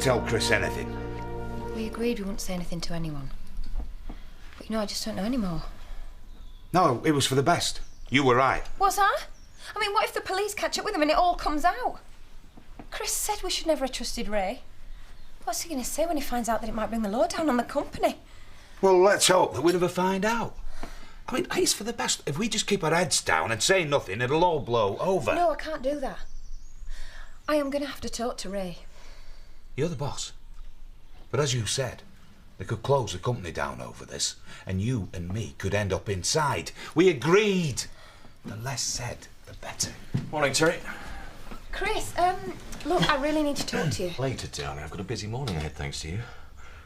tell Chris anything. We agreed we wouldn't say anything to anyone. But I just don't know anymore. No, it was for the best. You were right. Was I? I mean, what if the police catch up with him and it all comes out? Chris said we should never have trusted Ray. What's he going to say when he finds out that it might bring the law down on the company? Well, let's hope that we never find out. I mean, it's for the best. If we just keep our heads down and say nothing, it'll all blow over. No, I can't do that. I am going to have to talk to Ray. You're the boss. But as you said, they could close the company down over this, and you and me could end up inside. We agreed. The less said, the better. Morning, Terry. Chris, look, I really need to talk to you. Later, darling. I've got a busy morning ahead, thanks to you.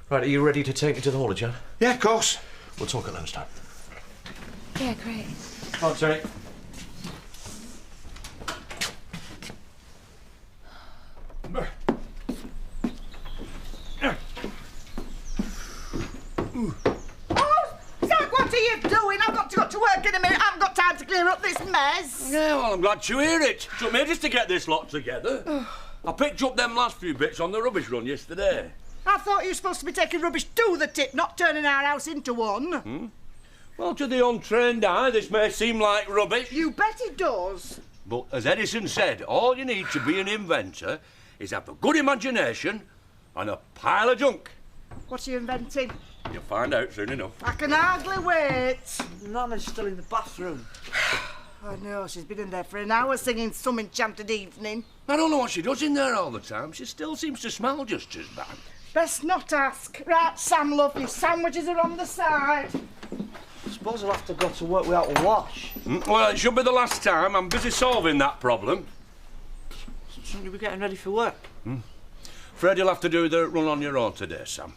Right, are you ready to take me to the hall, Jan? Yeah, of course. We'll talk at lunchtime. Yeah, great. Come on, Terry. Zach, what are you doing? I've got to go to work in a minute. I haven't got time to clear up this mess. Yeah, well, I'm glad to hear it. Took me ages to get this lot together. I picked up them last few bits on the rubbish run yesterday. I thought you were supposed to be taking rubbish to the tip, not turning our house into one. Well, to the untrained eye, this may seem like rubbish. You bet it does. But as Edison said, all you need to be an inventor is have a good imagination and a pile of junk. What are you inventing? You'll find out soon enough. I can hardly wait. Nana's still in the bathroom. I know, she's been in there for an hour singing Some Enchanted Evening. I don't know what she does in there all the time. She still seems to smell just as bad. Best not ask. Right, Sam, love, your sandwiches are on the side. I suppose I'll have to go to work without a wash. Well, it should be the last time. I'm busy solving that problem. Shouldn't you be getting ready for work? Fred, you'll have to do the run on your own today, Sam.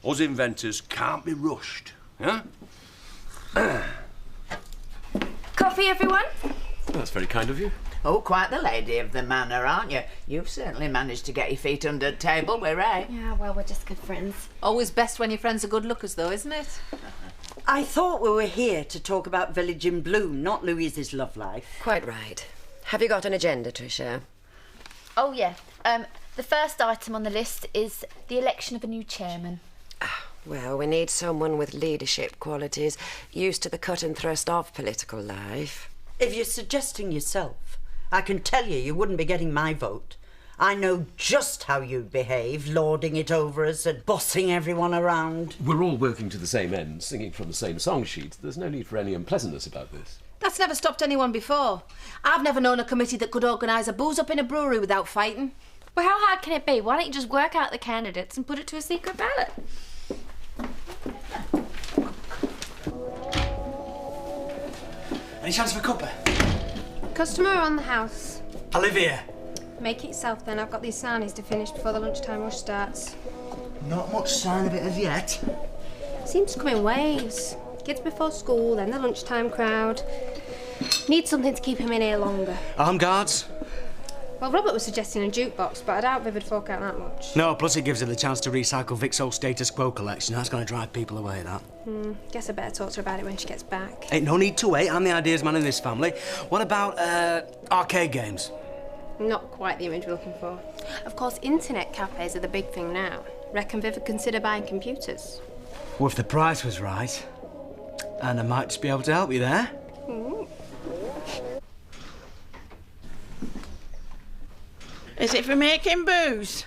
Us inventors can't be rushed, yeah? Coffee, everyone? That's very kind of you. Oh, quite the lady of the manor, aren't you? You've certainly managed to get your feet under the table with Ray. Yeah, well, we're just good friends. Always best when your friends are good lookers, though, isn't it? I thought we were here to talk about Village in Bloom, not Louise's love life. Quite right. Have you got an agenda, Tricia? Oh, yeah. The first item on the list is the election of a new chairman. Well, we need someone with leadership qualities, used to the cut and thrust of political life. If you're suggesting yourself, I can tell you you wouldn't be getting my vote. I know just how you'd behave, lording it over us and bossing everyone around. We're all working to the same end, singing from the same song sheet. There's no need for any unpleasantness about this. That's never stopped anyone before. I've never known a committee that could organise a booze up in a brewery without fighting. Well, how hard can it be? Why don't you just work out the candidates and put it to a secret ballot? Any chance of a cuppa? Customer on the house. I live here. Make it yourself then. I've got these sarnies to finish before the lunchtime rush starts. Not much sign of it as yet. Seems to come in waves. Kids before school, then the lunchtime crowd. Need something to keep him in here longer. Armed guards? Well, Robert was suggesting a jukebox, but I doubt Viv would fork out that much. No, plus it gives her the chance to recycle Vic's old status quo collection. That's going to drive people away, that. Guess I better talk to her about it when she gets back. Ain't no need to wait. I'm the ideas man in this family. What about, arcade games? Not quite the image we're looking for. Of course, internet cafes are the big thing now. Reckon Viv would consider buying computers. Well, if the price was right, and I might just be able to help you there. Is it for making booze?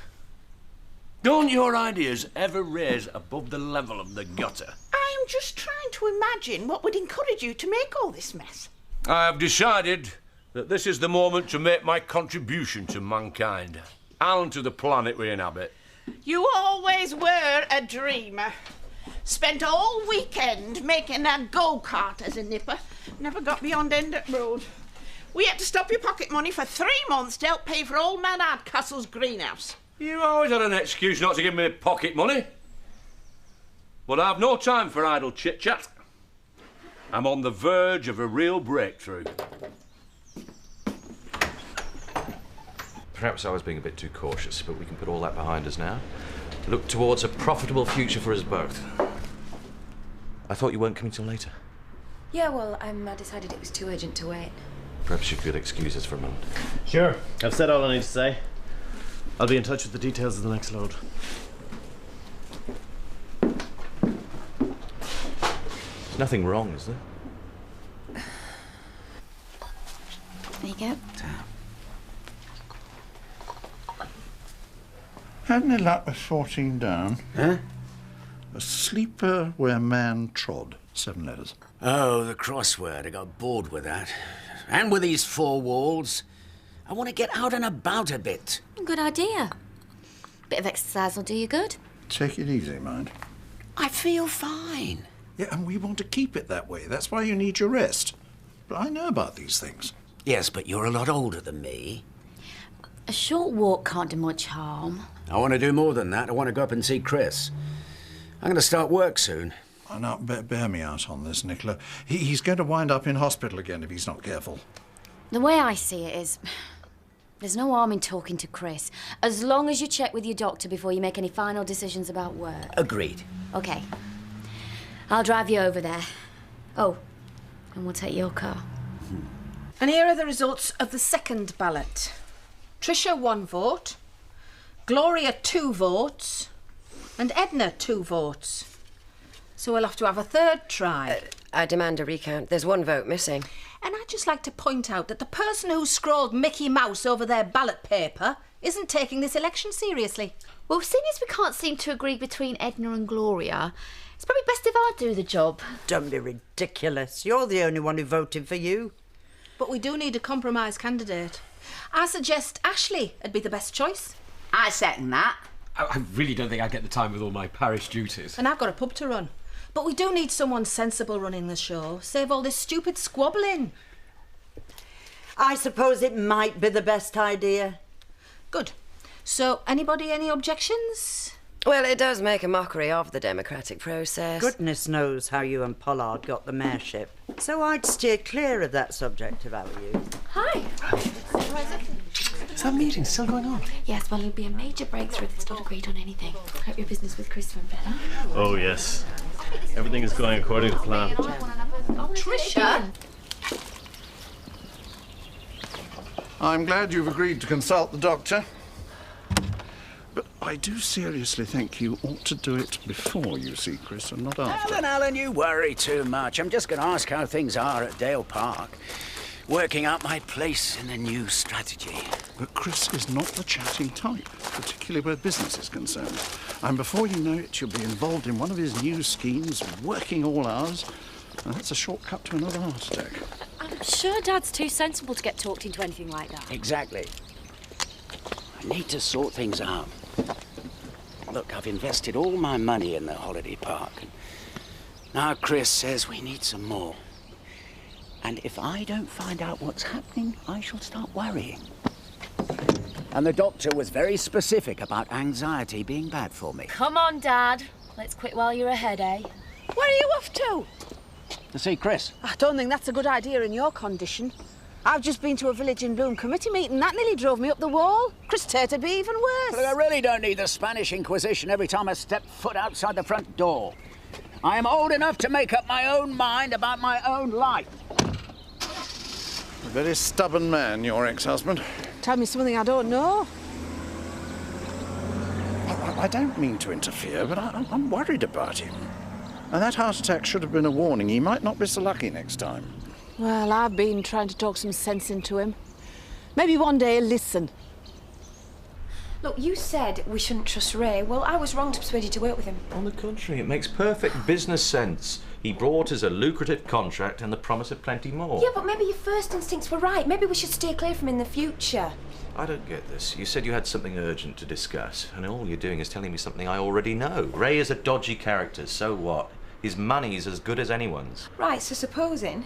Don't your ideas ever raise above the level of the gutter? I'm just trying to imagine what would encourage you to make all this mess. I have decided that this is the moment to make my contribution to mankind and to the planet we inhabit. You always were a dreamer. Spent all weekend making a go-kart as a nipper. Never got beyond Endert Road. We had to stop your pocket money for 3 months to help pay for old man Hardcastle's greenhouse. You always had an excuse not to give me pocket money. But I've no time for idle chit-chat. I'm on the verge of a real breakthrough. Perhaps I was being a bit too cautious, but we can put all that behind us now. Look towards a profitable future for us both. I thought you weren't coming till later. Yeah, well, I decided it was too urgent to wait. Perhaps you could excuse us for a moment. Sure. I've said all I need to say. I'll be in touch with the details of the next load. There's nothing wrong, is there? There you go. Had any luck with 14 down? Huh? A sleeper where man trod. 7 letters. Oh, the crossword. I got bored with that. And with these 4 walls. I want to get out and about a bit. Good idea. Bit of exercise will do you good. Take it easy, mind. I feel fine. Yeah, and we want to keep it that way. That's why you need your rest. But I know about these things. Yes, but you're a lot older than me. A short walk can't do much harm. I want to do more than that. I want to go up and see Chris. I'm going to start work soon. Oh, now, bear me out on this, Nicola. He's going to wind up in hospital again if he's not careful. The way I see it is, there's no harm in talking to Chris, as long as you check with your doctor before you make any final decisions about work. Agreed. OK. I'll drive you over there. Oh, and we'll take your car. And here are the results of the second ballot. Tricia 1 vote, Gloria 2 votes, and Edna 2 votes. So we'll have to have a third try. I demand a recount. There's 1 vote missing. And I'd just like to point out that the person who scrawled Mickey Mouse over their ballot paper isn't taking this election seriously. Well, seeing as we can't seem to agree between Edna and Gloria, it's probably best if I do the job. Don't be ridiculous. You're the only one who voted for you. But we do need a compromise candidate. I suggest Ashley would be the best choice. I second that. I really don't think I get the time with all my parish duties. And I've got a pub to run. But we do need someone sensible running the show. Save all this stupid squabbling. I suppose it might be the best idea. Good. So, anybody any objections? Well, it does make a mockery of the democratic process. Goodness knows how you and Pollard got the mayorship. So I'd steer clear of that subject if I were you. Hi. Is that meeting still going on? Yes, well, it'll be a major breakthrough if it's not agreed on anything. Hope your business with Chris went better. Oh, yes. Everything is going according to plan. Tricia? I'm glad you've agreed to consult the doctor. But I do seriously think you ought to do it before you see Chris and not after. Alan, you worry too much. I'm just going to ask how things are at Dale Park. Working out my place in the new strategy. But Chris is not the chatty type, particularly where business is concerned. And before you know it, you'll be involved in one of his new schemes, working all hours. And that's a shortcut to another heart attack. I'm sure Dad's too sensible to get talked into anything like that. Exactly. I need to sort things out. Look, I've invested all my money in the holiday park. And now Chris says we need some more. And if I don't find out what's happening, I shall start worrying. And the doctor was very specific about anxiety being bad for me. Come on, Dad. Let's quit while you're ahead, eh? Where are you off to? To see Chris. I don't think that's a good idea in your condition. I've just been to a Village in Bloom committee meeting. That nearly drove me up the wall. Chris Tate would be even worse. Look, I really don't need the Spanish Inquisition every time I step foot outside the front door. I am old enough to make up my own mind about my own life. A very stubborn man, your ex-husband. Tell me something I don't know. I don't mean to interfere, but I'm worried about him. And that heart attack should have been a warning. He might not be so lucky next time. Well, I've been trying to talk some sense into him. Maybe one day he'll listen. Look, you said we shouldn't trust Ray. Well, I was wrong to persuade you to work with him. On the contrary, it makes perfect business sense. He brought us a lucrative contract and the promise of plenty more. Yeah, but maybe your first instincts were right. Maybe we should steer clear from him in the future. I don't get this. You said you had something urgent to discuss, and all you're doing is telling me something I already know. Ray is a dodgy character, so what? His money's as good as anyone's. Right, so supposing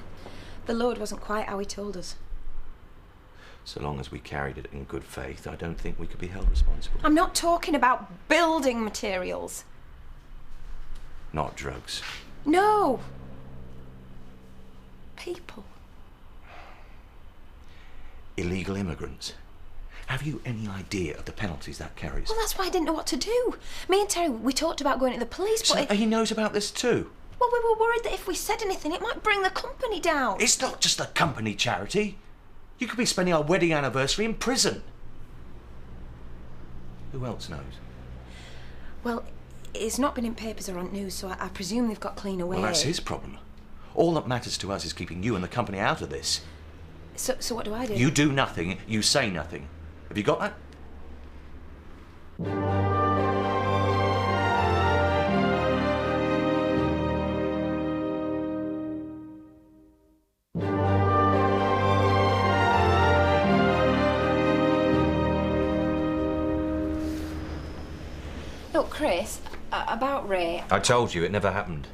the load wasn't quite how he told us. So long as we carried it in good faith, I don't think we could be held responsible. I'm not talking about building materials. Not drugs. No. People. Illegal immigrants. Have you any idea of the penalties that carries? Well, that's why I didn't know what to do. Me and Terry, we talked about going to the police, but... So he knows about this too? Well, we were worried that if we said anything, it might bring the company down. It's not just a company, Charity. You could be spending our wedding anniversary in prison. Who else knows? Well, it's not been in papers or on news, so I presume they've got clean away. Well, that's his problem. All that matters to us is keeping you and the company out of this. So what do I do? You do nothing, you say nothing. Have you got that? Look, Chris, about Ray... I told you, it never happened.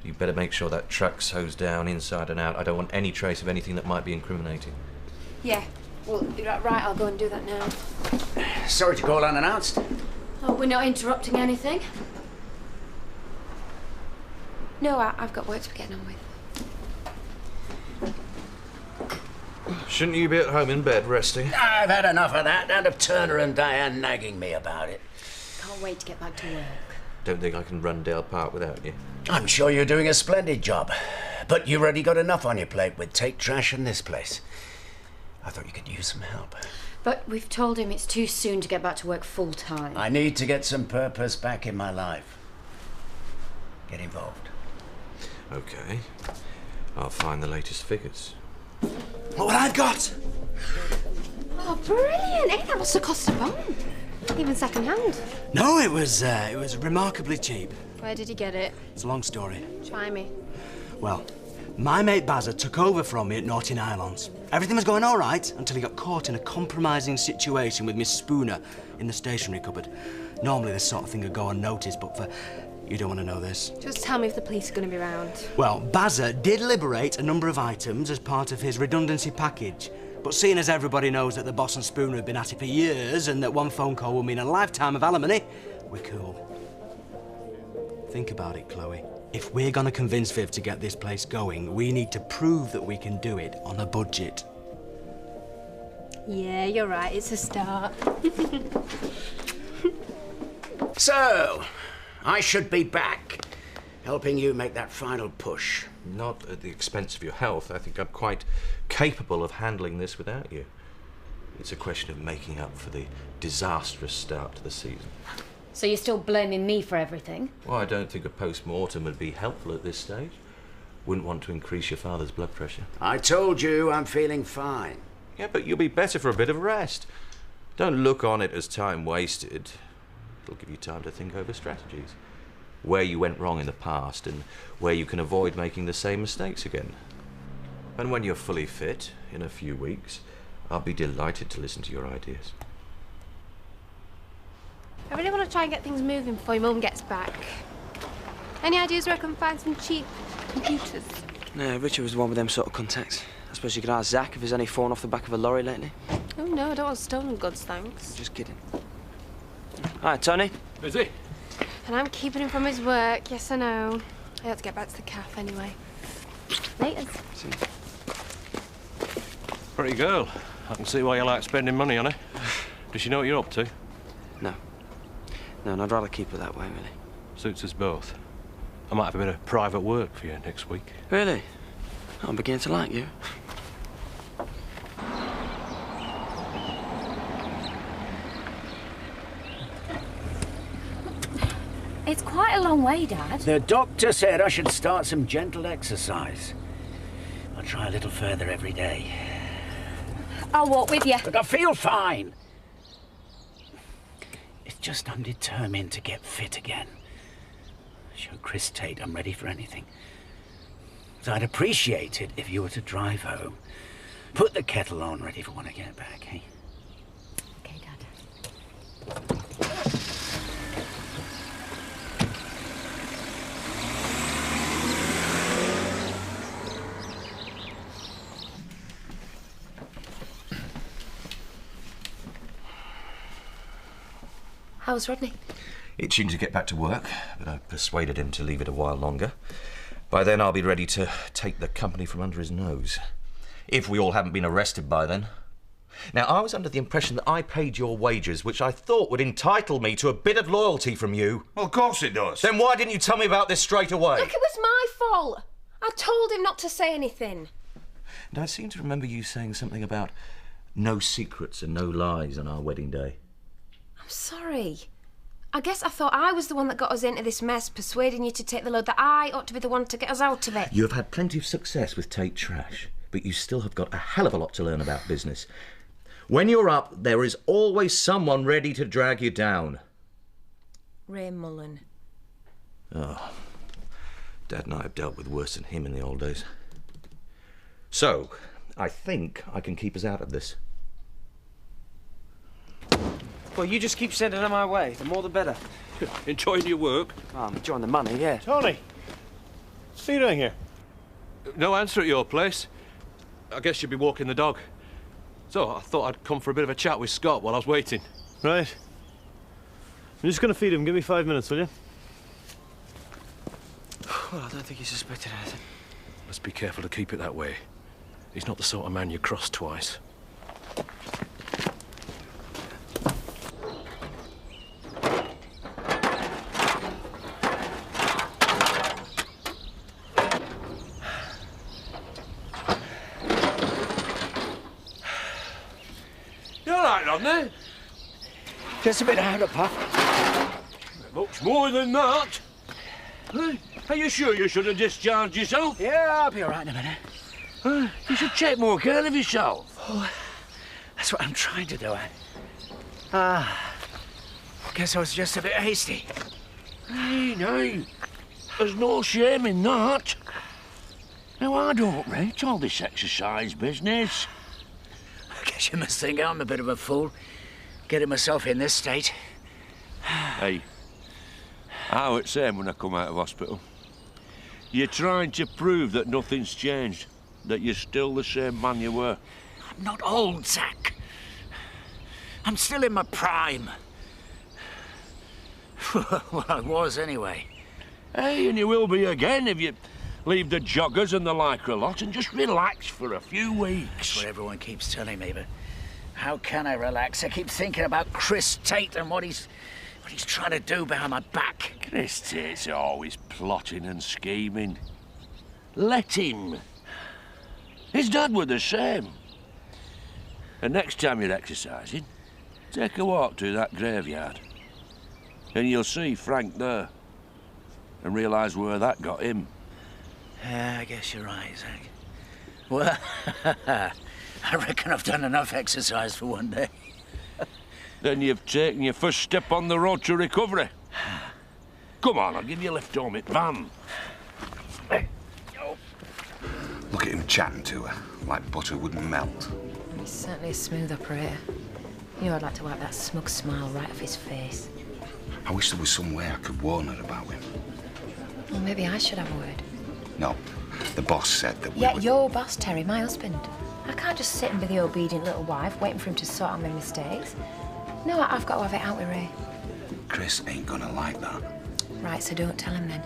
You better make sure that truck's hosed down inside and out. I don't want any trace of anything that might be incriminating. Yeah, well, right, I'll go and do that now. Sorry to call unannounced. Oh, we're not interrupting anything? No, I've got work to be getting on with. Shouldn't you be at home in bed, resting? I've had enough of that, and of Turner and Diane nagging me about it. Can't wait to get back to work. Don't think I can run Dale Park without you. I'm sure you're doing a splendid job. But you've already got enough on your plate with take trash in this place. I thought you could use some help. But we've told him it's too soon to get back to work full-time. I need to get some purpose back in my life. Get involved. OK. I'll find the latest figures. Look what I've got! Oh, brilliant! Eh? That must have cost a bomb. Even second-hand. No, it was remarkably cheap. Where did you get it? It's a long story. Try me. Well, my mate Bazza took over from me at Naughty Nylons. Everything was going all right until he got caught in a compromising situation with Miss Spooner in the stationery cupboard. Normally this sort of thing would go unnoticed, but for... You don't want to know this. Just tell me if the police are going to be around. Well, Bazza did liberate a number of items as part of his redundancy package. But seeing as everybody knows that the boss and Spooner have been at it for years and that one phone call will mean a lifetime of alimony, we're cool. Think about it, Chloe. If we're going to convince Viv to get this place going, we need to prove that we can do it on a budget. Yeah, you're right. It's a start. So, I should be back, helping you make that final push. Not at the expense of your health. I think I'm quite capable of handling this without you. It's a question of making up for the disastrous start to the season. So you're still blaming me for everything? Well, I don't think a post-mortem would be helpful at this stage. Wouldn't want to increase your father's blood pressure. I told you I'm feeling fine. Yeah, but you'll be better for a bit of rest. Don't look on it as time wasted. It'll give you time to think over strategies. Where you went wrong in the past and where you can avoid making the same mistakes again. And when you're fully fit, in a few weeks, I'll be delighted to listen to your ideas. I really want to try and get things moving before your mum gets back. Any ideas where I can find some cheap computers? No, Richard was the one with them sort of contacts. I suppose you could ask Zach if he's any fallen off the back of a lorry lately. Oh, no, I don't want stolen goods, thanks. Just kidding. Hi, Tony. Busy? And I'm keeping him from his work, yes I know. I have to get back to the cafe anyway. Later. Pretty girl. I can see why you like spending money on her. Does she know what you're up to? No. No, and I'd rather keep it that way, really. Suits us both. I might have a bit of private work for you next week. Really? I'm beginning to like you. It's quite a long way, Dad. The doctor said I should start some gentle exercise. I'll try a little further every day. I'll walk with you. Look, I feel fine. It's just I'm determined to get fit again. Show Chris Tate I'm ready for anything. So I'd appreciate it if you were to drive home. Put the kettle on ready for when I get back, eh? Okay, Dad. How's Rodney? Itching to get back to work, but I persuaded him to leave it a while longer. By then, I'll be ready to take the company from under his nose. If we all haven't been arrested by then. Now, I was under the impression that I paid your wages, which I thought would entitle me to a bit of loyalty from you. Well, of course it does. Then why didn't you tell me about this straight away? Look, it was my fault. I told him not to say anything. And I seem to remember you saying something about no secrets and no lies on our wedding day. I'm sorry. I guess I thought I was the one that got us into this mess, persuading you to take the load, that I ought to be the one to get us out of it. You have had plenty of success with Take Trash, but you still have got a hell of a lot to learn about business. When you're up, there is always someone ready to drag you down. Ray Mullen. Oh, Dad and I have dealt with worse than him in the old days. So, I think I can keep us out of this. Well, you just keep sending them my way. The more the better. Enjoying your work? Oh, I'm enjoying the money, yeah. Tony, what are you doing here? No answer at your place. I guess you'd be walking the dog. So I thought I'd come for a bit of a chat with Scott while I was waiting. Right. I'm just going to feed him. Give me 5 minutes, will you? Well, I don't think he suspected anything. Let's be careful to keep it that way. He's not the sort of man you cross twice. You all right, Rodney? Just a bit out of puff. Looks more than that. Huh? Are you sure you should have discharged yourself? Yeah, I'll be all right in a minute. You should take more care of yourself. Oh, that's what I'm trying to do. Guess I was just a bit hasty. Nay, there's no shame in that. Now, I don't rate all this exercise business. I guess you must think I'm a bit of a fool, getting myself in this state. Hey, I was the same when I come out of hospital. You're trying to prove that nothing's changed, that you're still the same man you were. I'm not old, Zach. I'm still in my prime. Well, I was anyway. Hey, and you will be again if you leave the joggers and the lycra lot and just relax for a few weeks. That's what everyone keeps telling me, but how can I relax? I keep thinking about Chris Tate and what he's trying to do behind my back. Chris Tate's always plotting and scheming. Let him. His dad were the same. And next time you're exercising, take a walk to that graveyard. And you'll see Frank there. And realise where that got him. Yeah, I guess you're right, Zach. Well, I reckon I've done enough exercise for one day. Then you've taken your first step on the road to recovery. Come on, I'll give you a lift home in van. Look at him chatting to her, like butter wouldn't melt. He's certainly a smooth operator. You know, I'd like to wipe that smug smile right off his face. I wish there was some way I could warn her about him. Well, maybe I should have a word. No, the boss said that we Yeah, would... your boss, Terry, my husband. I can't just sit and be the obedient little wife, waiting for him to sort out my mistakes. No, I've got to have it out with Ray. Chris ain't gonna like that. Right, so don't tell him then.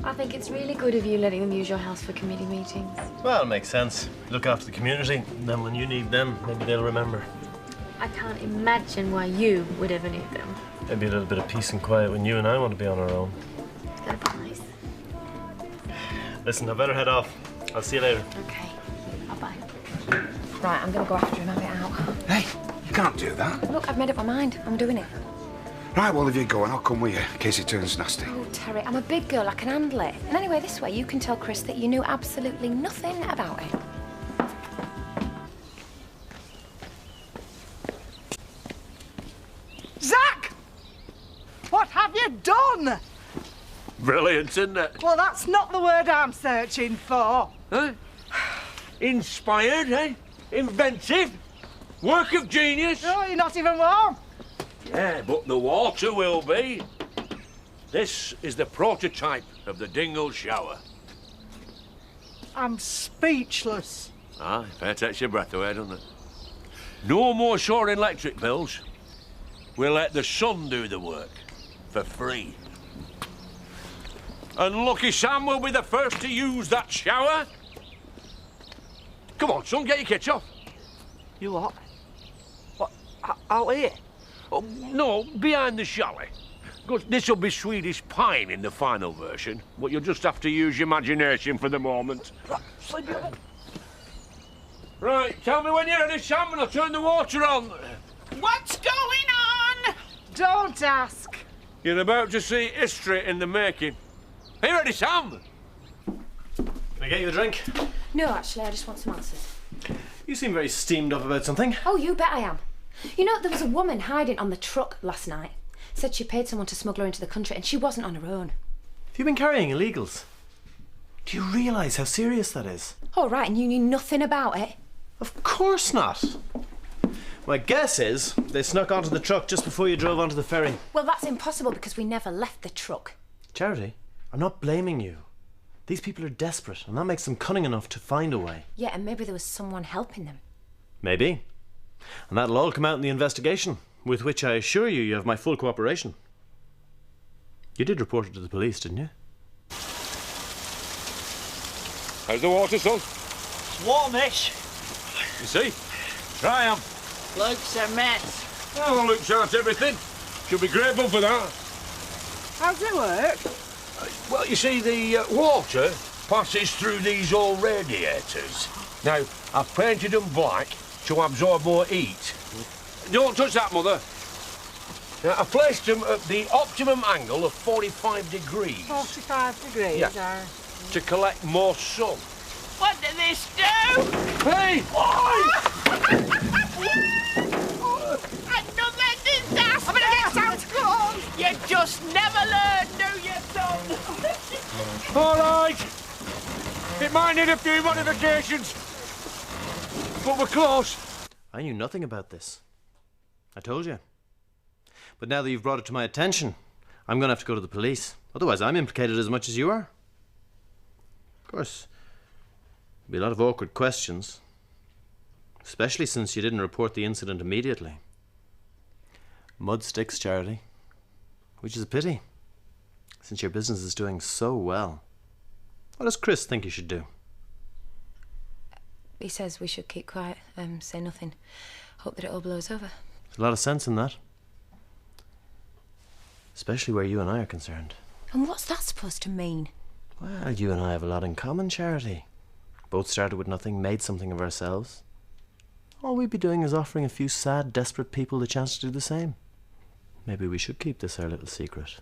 I think it's really good of you letting them use your house for committee meetings. Well, it makes sense. Look after the community, then when you need them, maybe they'll remember. I can't imagine why you would ever need them. Maybe a little bit of peace and quiet when you and I want to be on our own. That'd be nice. Listen, I better head off. I'll see you later. Okay. Bye-bye. Right, I'm going to go after him, have it out. Hey, you can't do that. Look, I've made up my mind. I'm doing it. Right, well, if you're going, I'll come with you, in case it turns nasty. Oh, Terry, I'm a big girl. I can handle it. And anyway, this way you can tell Chris that you knew absolutely nothing about it. Zach! What have you done? Brilliant, isn't it? Well, that's not the word I'm searching for. Huh? Inspired, eh? Inventive? Work of genius? Oh, you're not even warm. Yeah, but the water will be. This is the prototype of the Dingle shower. I'm speechless. Ah, fair takes your breath away, doesn't it? No more soaring electric bills. We'll let the sun do the work for free. And Lucky Sam will be the first to use that shower. Come on, son, get your kits off. You what? What? Out here? Oh, no, behind the chalet. This will be Swedish pine in the final version, but you'll just have to use your imagination for the moment. Sleep it up. Right, tell me when you're ready, Sam, and I'll turn the water on. What's going on? Don't ask. You're about to see history in the making. Are you ready, Sam? Can I get you a drink? No, actually, I just want some answers. You seem very steamed up about something. Oh, you bet I am. You know, there was a woman hiding on the truck last night. Said she paid someone to smuggle her into the country and she wasn't on her own. Have you been carrying illegals? Do you realise how serious that is? All right, and you knew nothing about it? Of course not. My guess is they snuck onto the truck just before you drove onto the ferry. Well, that's impossible because we never left the truck. Charity, I'm not blaming you. These people are desperate, and that makes them cunning enough to find a way. Yeah, and maybe there was someone helping them. Maybe. And that'll all come out in the investigation, with which I assure you have my full cooperation. You did report it to the police, didn't you? How's the water, son? Warmish. You see? Try 'em. Looks a mess. Oh, looks out everything. Should be grateful for that. How's it work? Well, you see, the water passes through these old radiators. Now, I've painted them black to absorb more heat. Don't touch that, Mother. Now, I've placed them at the optimum angle of 45 degrees. 45 degrees, Yeah. To collect more sun. What did this do? Hey! Another disaster! I'm gonna get Santa Claus! You just never learn, do you, son? All right. It might need a few modifications, but we're close. I knew nothing about this. I told you. But now that you've brought it to my attention, I'm going to have to go to the police. Otherwise, I'm implicated as much as you are. Of course, there'll be a lot of awkward questions, especially since you didn't report the incident immediately. Mud sticks, Charity, which is a pity, since your business is doing so well. What does Chris think you should do? He says we should keep quiet, say nothing. Hope that it all blows over. There's a lot of sense in that. Especially where you and I are concerned. And what's that supposed to mean? Well, you and I have a lot in common, Charity. Both started with nothing, made something of ourselves. All we'd be doing is offering a few sad, desperate people the chance to do the same. Maybe we should keep this our little secret.